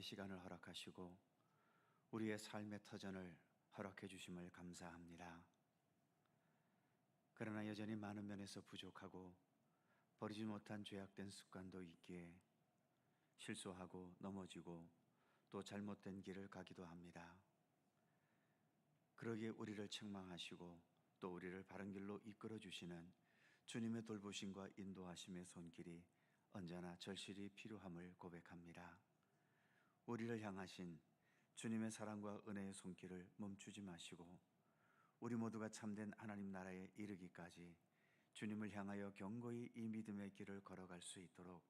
기도함의 시간을 허락하시고 우리의 삶의 터전을 허락해 주심을 감사합니다. 그러나 여전히 많은 면에서 부족하고 버리지 못한 죄악된 습관도 있기에 실수하고 넘어지고 또 잘못된 길을 가기도 합니다. 그러기에 우리를 책망하시고 또 우리를 바른 길로 이끌어 주시는 주님의 돌보심과 인도하심의 손길이 언제나 절실히 필요함을 고백합니다. 우리를 향하신 주님의 사랑과 은혜의 손길을 멈추지 마시고 우리 모두가 참된 하나님 나라에 이르기까지 주님을 향하여 견고히 이 믿음의 길을 걸어갈 수 있도록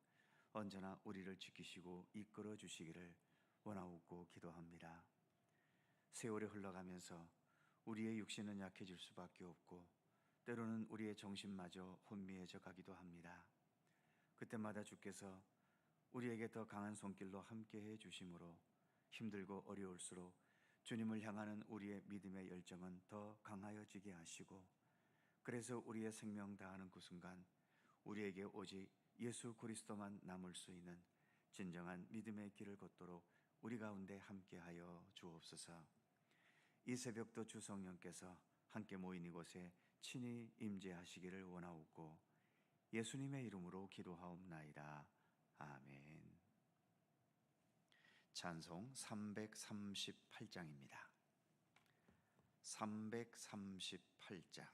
언제나 우리를 지키시고 이끌어 주시기를 원하옵고 기도합니다. 세월이 흘러가면서 우리의 육신은 약해질 수밖에 없고 때로는 우리의 정신마저 혼미해져 가기도 합니다. 그때마다 주께서 우리에게 더 강한 손길로 함께해 주심으로 힘들고 어려울수록 주님을 향하는 우리의 믿음의 열정은 더 강하여지게 하시고, 그래서 우리의 생명 다하는 그 순간 우리에게 오직 예수 그리스도만 남을 수 있는 진정한 믿음의 길을 걷도록 우리 가운데 함께하여 주옵소서. 이 새벽도 주 성령께서 함께 모인 이곳에 친히 임재하시기를 원하옵고 예수님의 이름으로 기도하옵나이다. 아멘. 찬송 338장입니다. 338장.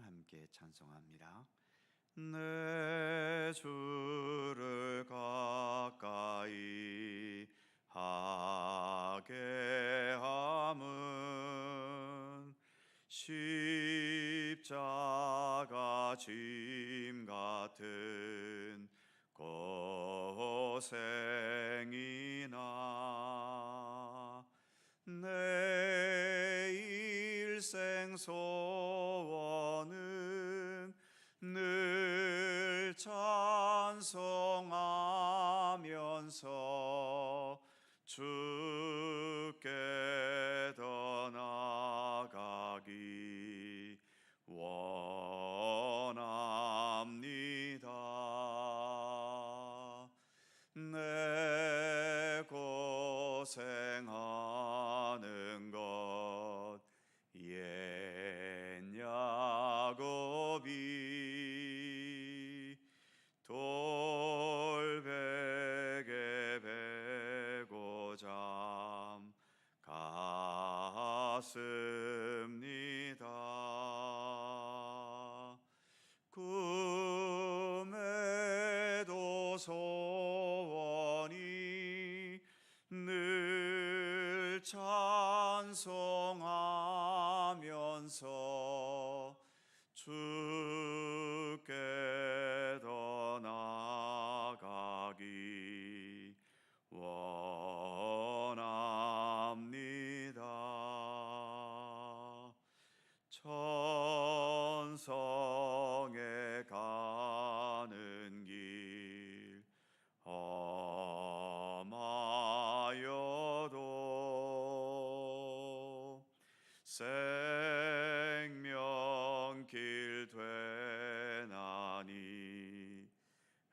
함께 찬송합니다. 내 주를 가까이 하게 함은 십자가 짐 같은 고생이나 내 일생 소원은 늘 찬송하면서 주께 더 나아가기 원합니다. 내 고생하는 것 옛 야곱이 돌베개 베고 잠 갔습니다. 꿈에도 소원이 늘 찬송하면서 주께 더 나아가기 원합니다. 천성에 가는 길 험하여도 생명길 되나니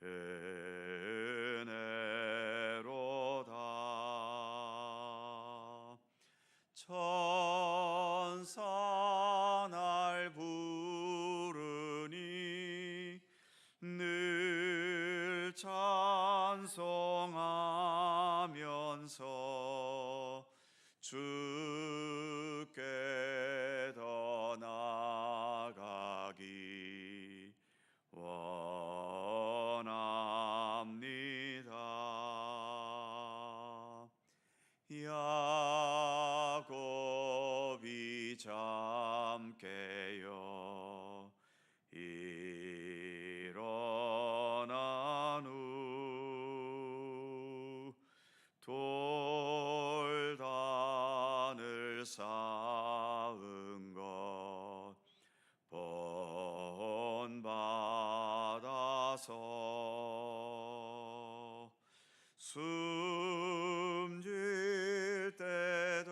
은혜로다. 천사 날 부르니 늘 찬송하면서 주께 더 나아가기 원합니다. 야곱이 잠 깨어 일어난 후 돌단을 쌓은 것 본받아서 숨질 때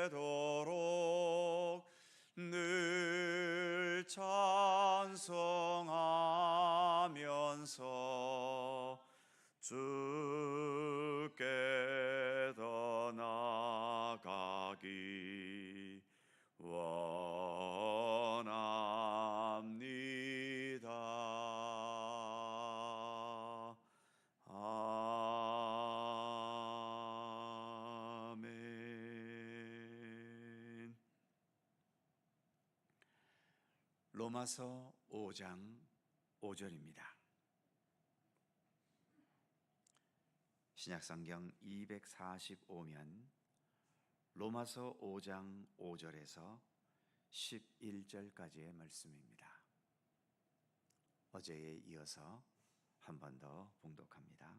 되도록 찬송하면서 주께 더 나아가기 원합니다. 아멘. 로마서 5장 5절입니다. 신약성경 245면 로마서 5장 5절에서 11절까지의 말씀입니다. 어제에 이어서 한 번 더 봉독합니다.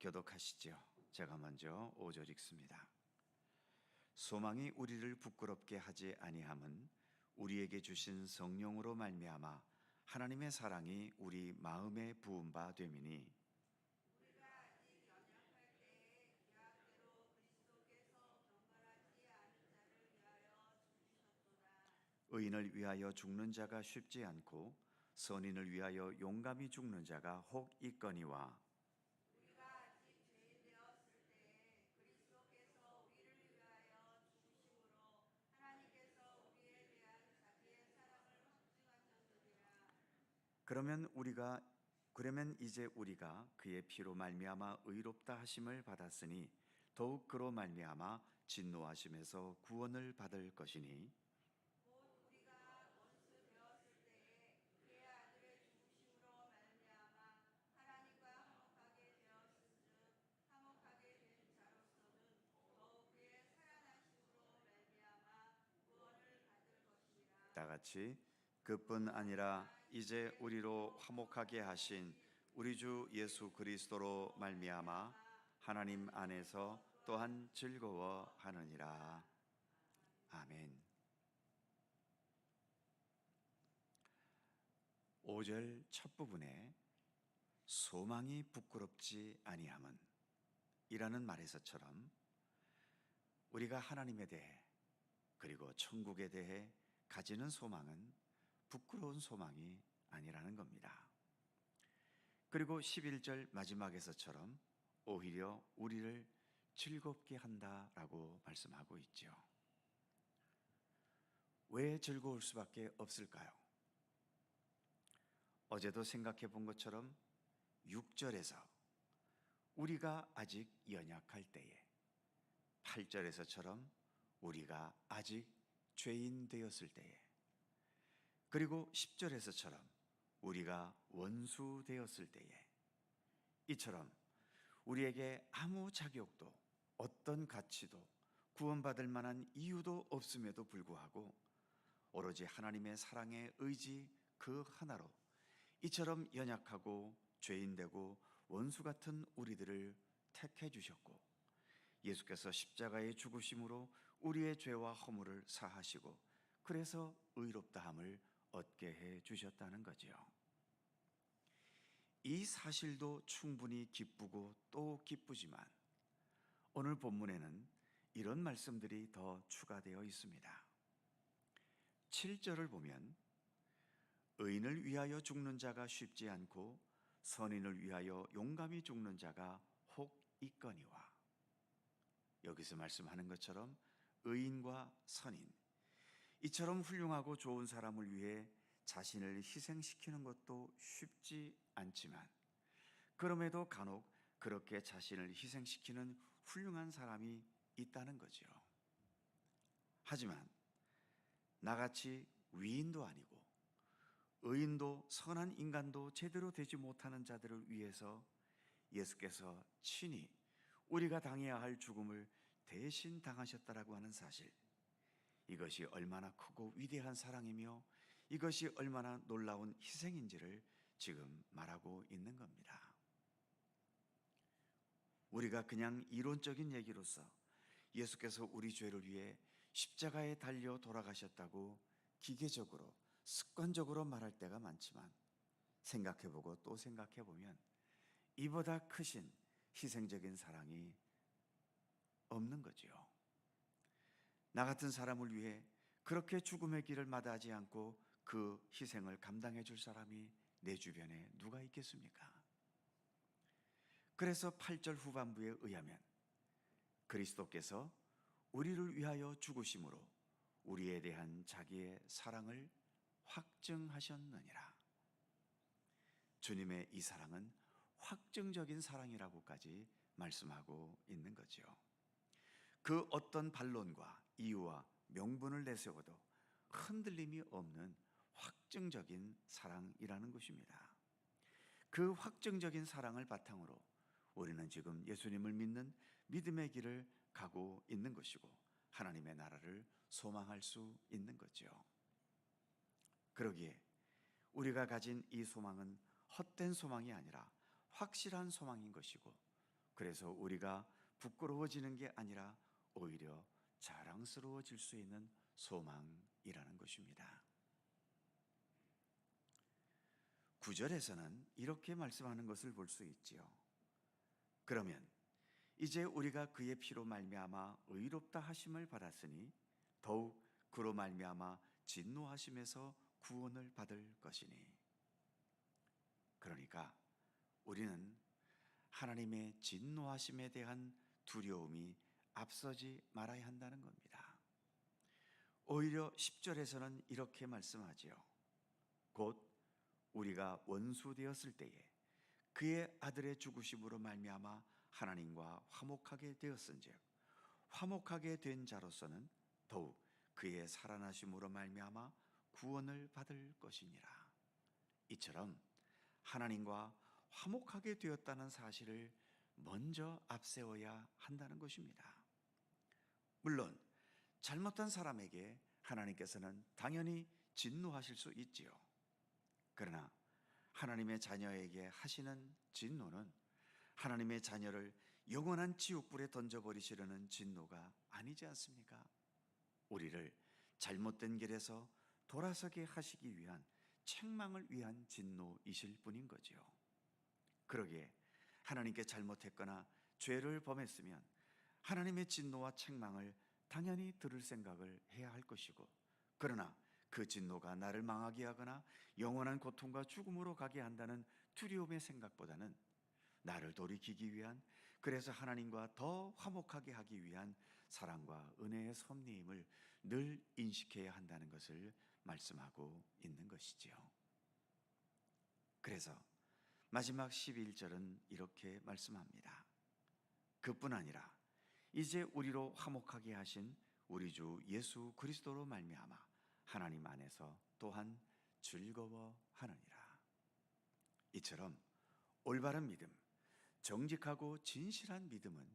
교독하시죠. 제가 먼저 5절 읽습니다. 소망이 우리를 부끄럽게 하지 아니함은 우리에게 주신 성령으로 말미암아 하나님의 사랑이 우리 마음에 부은 바 됨이니 의인을 위하여 죽는 자가 쉽지 않고 선인을 위하여 용감히 죽는 자가 혹 있거니와 그러면 이제 우리가 그의 피로 말미암아 의롭다 하심을 받았으니 더욱 그로 말미암아 진노하심에서 구원을 받을 것이니 다 같이 그뿐 아니라 이제 우리로 화목하게 하신 우리 주 예수 그리스도로 말미암아 하나님 안에서 또한 즐거워하느니라. 아멘. 5절 첫 부분에 소망이 부끄럽지 아니함은 이라는 말에서처럼 우리가 하나님에 대해 그리고 천국에 대해 가지는 소망은 부끄러운 소망이 아니라는 겁니다. 그리고 11절 마지막에서처럼 오히려 우리를 즐겁게 한다라고 말씀하고 있죠. 왜 즐거울 수밖에 없을까요? 어제도 생각해 본 것처럼 6절에서 우리가 아직 연약할 때에 8절에서처럼 우리가 아직 죄인 되었을 때에 그리고 10절에서처럼 우리가 원수 되었을 때에 이처럼 우리에게 아무 자격도 어떤 가치도 구원받을 만한 이유도 없음에도 불구하고 오로지 하나님의 사랑의 의지 그 하나로 이처럼 연약하고 죄인되고 원수 같은 우리들을 택해 주셨고 예수께서 십자가의 죽으심으로 우리의 죄와 허물을 사하시고 그래서 의롭다함을 얻게 해 주셨다는 거지요. 이 사실도 충분히 기쁘고 또 기쁘지만 오늘 본문에는 이런 말씀들이 더 추가되어 있습니다. 7절을 보면 의인을 위하여 죽는 자가 쉽지 않고 선인을 위하여 용감히 죽는 자가 혹 있거니와 여기서 말씀하는 것처럼 의인과 선인 이처럼 훌륭하고 좋은 사람을 위해 자신을 희생시키는 것도 쉽지 않지만 그럼에도 간혹 그렇게 자신을 희생시키는 훌륭한 사람이 있다는 거죠. 하지만 나같이 위인도 아니고 의인도 선한 인간도 제대로 되지 못하는 자들을 위해서 예수께서 친히 우리가 당해야 할 죽음을 대신 당하셨다라고 하는 사실, 이것이 얼마나 크고 위대한 사랑이며 이것이 얼마나 놀라운 희생인지를 지금 말하고 있는 겁니다. 우리가 그냥 이론적인 얘기로서 예수께서 우리 죄를 위해 십자가에 달려 돌아가셨다고 기계적으로 습관적으로 말할 때가 많지만 생각해보고 또 생각해보면 이보다 크신 희생적인 사랑이 없는 거지요. 나 같은 사람을 위해 그렇게 죽음의 길을 마다하지 않고 그 희생을 감당해 줄 사람이 내 주변에 누가 있겠습니까? 그래서 8절 후반부에 의하면 그리스도께서 우리를 위하여 죽으심으로 우리에 대한 자기의 사랑을 확증하셨느니라. 주님의 이 사랑은 확증적인 사랑이라고까지 말씀하고 있는 거죠. 그 어떤 반론과 이유와 명분을 내세워도 흔들림이 없는 확증적인 사랑이라는 것입니다. 그 확증적인 사랑을 바탕으로 우리는 지금 예수님을 믿는 믿음의 길을 가고 있는 것이고 하나님의 나라를 소망할 수 있는 거죠. 그러기에 우리가 가진 이 소망은 헛된 소망이 아니라 확실한 소망인 것이고, 그래서 우리가 부끄러워지는 게 아니라 오히려 자랑스러워질 수 있는 소망이라는 것입니다. 9절에서는 이렇게 말씀하는 것을 볼 수 있지요. 그러면 이제 우리가 그의 피로 말미암아 의롭다 하심을 받았으니 더욱 그로 말미암아 진노하심에서 구원을 받을 것이니. 그러니까 우리는 하나님의 진노하심에 대한 두려움이 앞서지 말아야 한다는 겁니다. 오히려 10절에서는 이렇게 말씀하지요. 곧 우리가 원수 되었을 때에 그의 아들의 죽으심으로 말미암아 하나님과 화목하게 되었은즉 화목하게 된 자로서는 더욱 그의 살아나심으로 말미암아 구원을 받을 것이니라. 이처럼 하나님과 화목하게 되었다는 사실을 먼저 앞세워야 한다는 것입니다. 물론 잘못한 사람에게 하나님께서는 당연히 진노하실 수 있지요. 그러나 하나님의 자녀에게 하시는 진노는 하나님의 자녀를 영원한 지옥불에 던져버리시려는 진노가 아니지 않습니까? 우리를 잘못된 길에서 돌아서게 하시기 위한 책망을 위한 진노이실 뿐인 거지요. 그러기에 하나님께 잘못했거나 죄를 범했으면 하나님의 진노와 책망을 당연히 들을 생각을 해야 할 것이고, 그러나 그 진노가 나를 망하게 하거나 영원한 고통과 죽음으로 가게 한다는 두려움의 생각보다는 나를 돌이키기 위한, 그래서 하나님과 더 화목하게 하기 위한 사랑과 은혜의 섭리임을 늘 인식해야 한다는 것을 말씀하고 있는 것이지요. 그래서 마지막 11절은 이렇게 말씀합니다. 그뿐 아니라 이제 우리로 화목하게 하신 우리 주 예수 그리스도로 말미암아 하나님 안에서 또한 즐거워하느니라. 이처럼 올바른 믿음, 정직하고 진실한 믿음은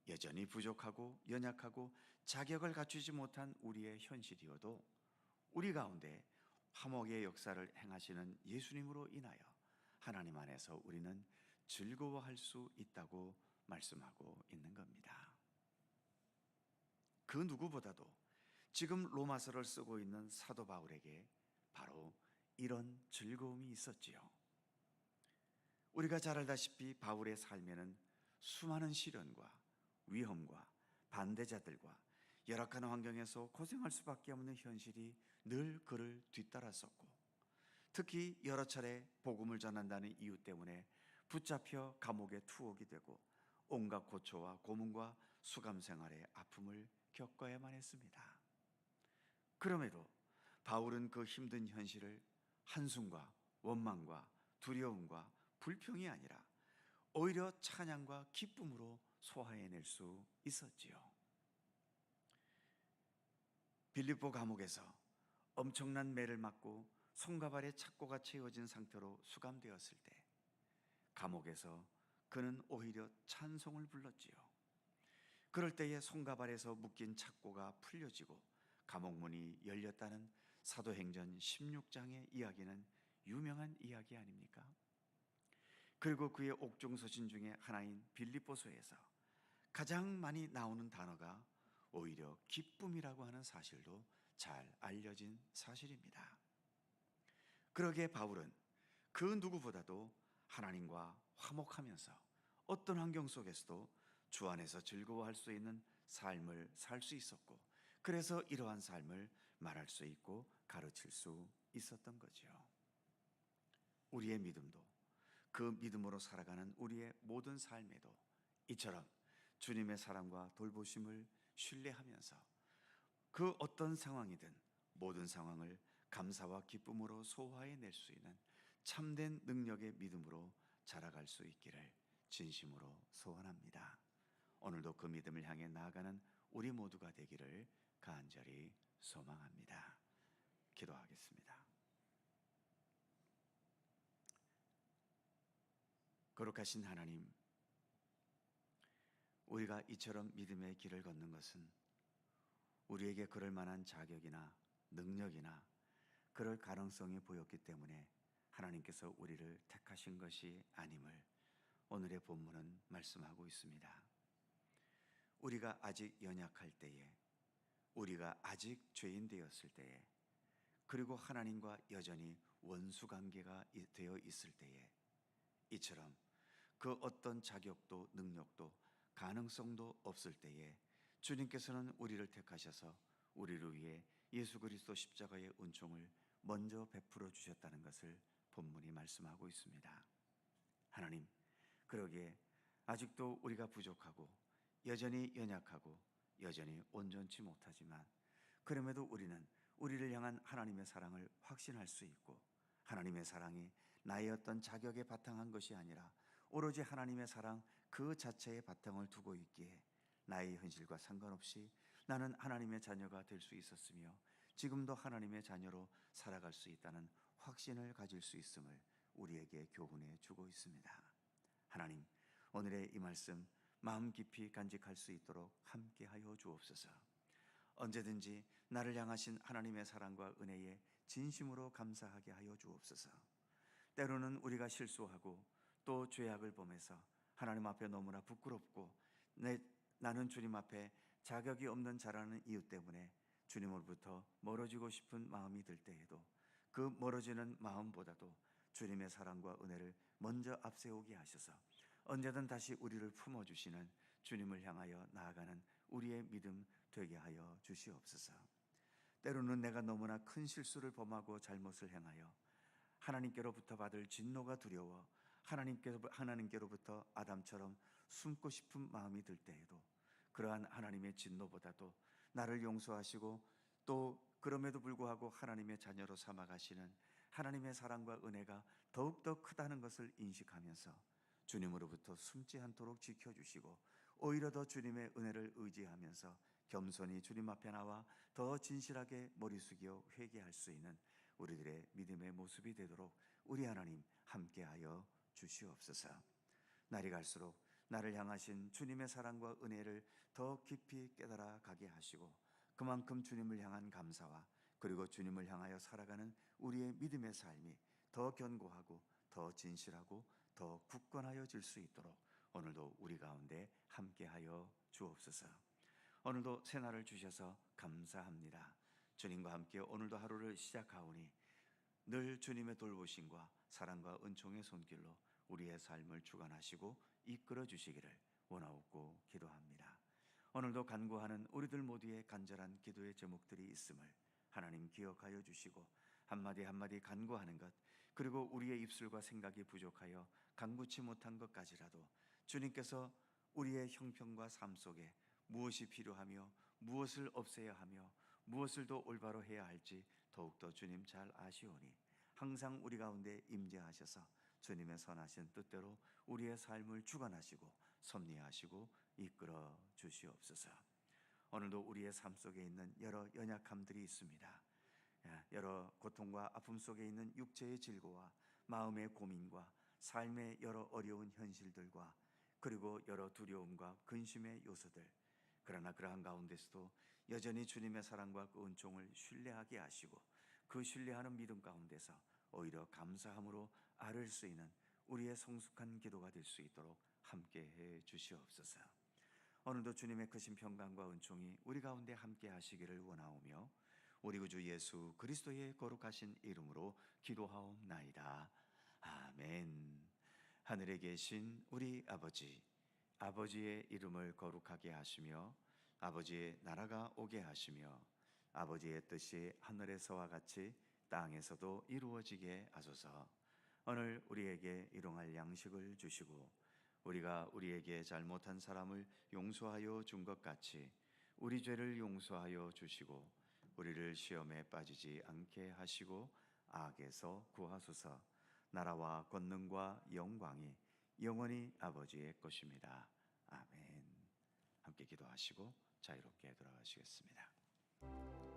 여전히 부족하고 연약하고 자격을 갖추지 못한 우리의 현실이어도 우리 가운데 화목의 역사를 행하시는 예수님으로 인하여 하나님 안에서 우리는 즐거워할 수 있다고 말씀하고 있는 겁니다. 그 누구보다도 지금 로마서를 쓰고 있는 사도 바울에게 바로 이런 즐거움이 있었지요. 우리가 잘 알다시피 바울의 삶에는 수많은 시련과 위험과 반대자들과 열악한 환경에서 고생할 수밖에 없는 현실이 늘 그를 뒤따랐었고, 특히 여러 차례 복음을 전한다는 이유 때문에 붙잡혀 감옥에 투옥이 되고 온갖 고초와 고문과 수감 생활의 아픔을 겪어야만 했습니다. 그럼에도 바울은 그 힘든 현실을 한숨과 원망과 두려움과 불평이 아니라 오히려 찬양과 기쁨으로 소화해낼 수 있었지요. 빌립보 감옥에서 엄청난 매를 맞고 손과 발에 착고가 채워진 상태로 수감되었을 때 감옥에서 그는 오히려 찬송을 불렀지요. 그럴 때에 손과 발에서 묶인 착고가 풀려지고 감옥문이 열렸다는 사도행전 16장의 이야기는 유명한 이야기 아닙니까? 그리고 그의 옥중서신 중에 하나인 빌립보서에서 가장 많이 나오는 단어가 오히려 기쁨이라고 하는 사실도 잘 알려진 사실입니다. 그러기에 바울은 그 누구보다도 하나님과 화목하면서 어떤 환경 속에서도 주 안에서 즐거워할 수 있는 삶을 살 수 있었고, 그래서 이러한 삶을 말할 수 있고 가르칠 수 있었던 거죠. 우리의 믿음도, 그 믿음으로 살아가는 우리의 모든 삶에도 이처럼 주님의 사랑과 돌보심을 신뢰하면서 그 어떤 상황이든 모든 상황을 감사와 기쁨으로 소화해낼 수 있는 참된 능력의 믿음으로 자라갈 수 있기를 진심으로 소원합니다. 오늘도 그 믿음을 향해 나아가는 우리 모두가 되기를 간절히 소망합니다. 기도하겠습니다. 거룩하신 하나님, 우리가 이처럼 믿음의 길을 걷는 것은 우리에게 그럴 만한 자격이나 능력이나 그럴 가능성이 보였기 때문에 하나님께서 우리를 택하신 것이 아님을 오늘의 본문은 말씀하고 있습니다. 우리가 아직 연약할 때에, 우리가 아직 죄인 되었을 때에, 그리고 하나님과 여전히 원수 관계가 되어 있을 때에, 이처럼 그 어떤 자격도 능력도 가능성도 없을 때에 주님께서는 우리를 택하셔서 우리를 위해 예수 그리스도 십자가의 은총을 먼저 베풀어 주셨다는 것을 본문이 말씀하고 있습니다. 하나님, 그러기에 아직도 우리가 부족하고 여전히 연약하고 여전히 온전치 못하지만 그럼에도 우리는 우리를 향한 하나님의 사랑을 확신할 수 있고, 하나님의 사랑이 나의 어떤 자격에 바탕한 것이 아니라 오로지 하나님의 사랑 그 자체에 바탕을 두고 있기에 나의 현실과 상관없이 나는 하나님의 자녀가 될 수 있었으며 지금도 하나님의 자녀로 살아갈 수 있다는 확신을 가질 수 있음을 우리에게 교훈해 주고 있습니다. 하나님, 오늘의 이 말씀 마음 깊이 간직할 수 있도록 함께하여 주옵소서. 언제든지 나를 향하신 하나님의 사랑과 은혜에 진심으로 감사하게 하여 주옵소서. 때로는 우리가 실수하고 또 죄악을 범해서 하나님 앞에 너무나 부끄럽고 나는 주님 앞에 자격이 없는 자라는 이유 때문에 주님으로부터 멀어지고 싶은 마음이 들 때에도 그 멀어지는 마음보다도 주님의 사랑과 은혜를 먼저 앞세우게 하셔서 언제든 다시 우리를 품어주시는 주님을 향하여 나아가는 우리의 믿음 되게 하여 주시옵소서. 때로는 내가 너무나 큰 실수를 범하고 잘못을 행하여 하나님께로부터 받을 진노가 두려워 하나님께로부터 아담처럼 숨고 싶은 마음이 들 때에도 그러한 하나님의 진노보다도 나를 용서하시고 또 그럼에도 불구하고 하나님의 자녀로 삼아 가시는 하나님의 사랑과 은혜가 더욱더 크다는 것을 인식하면서 주님으로부터 숨지 않도록 지켜주시고 오히려 더 주님의 은혜를 의지하면서 겸손히 주님 앞에 나와 더 진실하게 머리 숙여 회개할 수 있는 우리들의 믿음의 모습이 되도록 우리 하나님 함께하여 주시옵소서. 날이 갈수록 나를 향하신 주님의 사랑과 은혜를 더 깊이 깨달아 가게 하시고 그만큼 주님을 향한 감사와 그리고 주님을 향하여 살아가는 우리의 믿음의 삶이 더 견고하고 더 진실하고 더 굳건하여질 수 있도록 오늘도 우리 가운데 함께하여 주옵소서. 오늘도 새날을 주셔서 감사합니다. 주님과 함께 오늘도 하루를 시작하오니 늘 주님의 돌보심과 사랑과 은총의 손길로 우리의 삶을 주관하시고 이끌어 주시기를 원하옵고 기도합니다. 오늘도 간구하는 우리들 모두의 간절한 기도의 제목들이 있음을 하나님 기억하여 주시고 한마디 한마디 간구하는 것, 그리고 우리의 입술과 생각이 부족하여 간구치 못한 것까지라도 주님께서 우리의 형편과 삶 속에 무엇이 필요하며 무엇을 없애야 하며 무엇을 더 올바로 해야 할지 더욱더 주님 잘 아시오니 항상 우리 가운데 임재하셔서 주님의 선하신 뜻대로 우리의 삶을 주관하시고 섭리하시고 이끌어 주시옵소서. 오늘도 우리의 삶 속에 있는 여러 연약함들이 있습니다. 여러 고통과 아픔 속에 있는 육체의 질고와 마음의 고민과 삶의 여러 어려운 현실들과 그리고 여러 두려움과 근심의 요소들, 그러나 그러한 가운데서도 여전히 주님의 사랑과 그 은총을 신뢰하게 하시고 그 신뢰하는 믿음 가운데서 오히려 감사함으로 아를 수 있는 우리의 성숙한 기도가 될 수 있도록 함께해 주시옵소서. 오늘도 주님의 크신 평강과 은총이 우리 가운데 함께 하시기를 원하오며 우리 구주 예수 그리스도의 거룩하신 이름으로 기도하옵나이다. 아멘. 하늘에 계신 우리 아버지, 아버지의 이름을 거룩하게 하시며 아버지의 나라가 오게 하시며 아버지의 뜻이 하늘에서와 같이 땅에서도 이루어지게 하소서. 오늘 우리에게 일용할 양식을 주시고 우리가 우리에게 잘못한 사람을 용서하여 준 것 같이 우리 죄를 용서하여 주시고 우리를 시험에 빠지지 않게 하시고 악에서 구하소서. 나라와 권능과 영광이 영원히 아버지의 것입니다. 아멘. 함께 기도하시고 자유롭게 돌아가시겠습니다.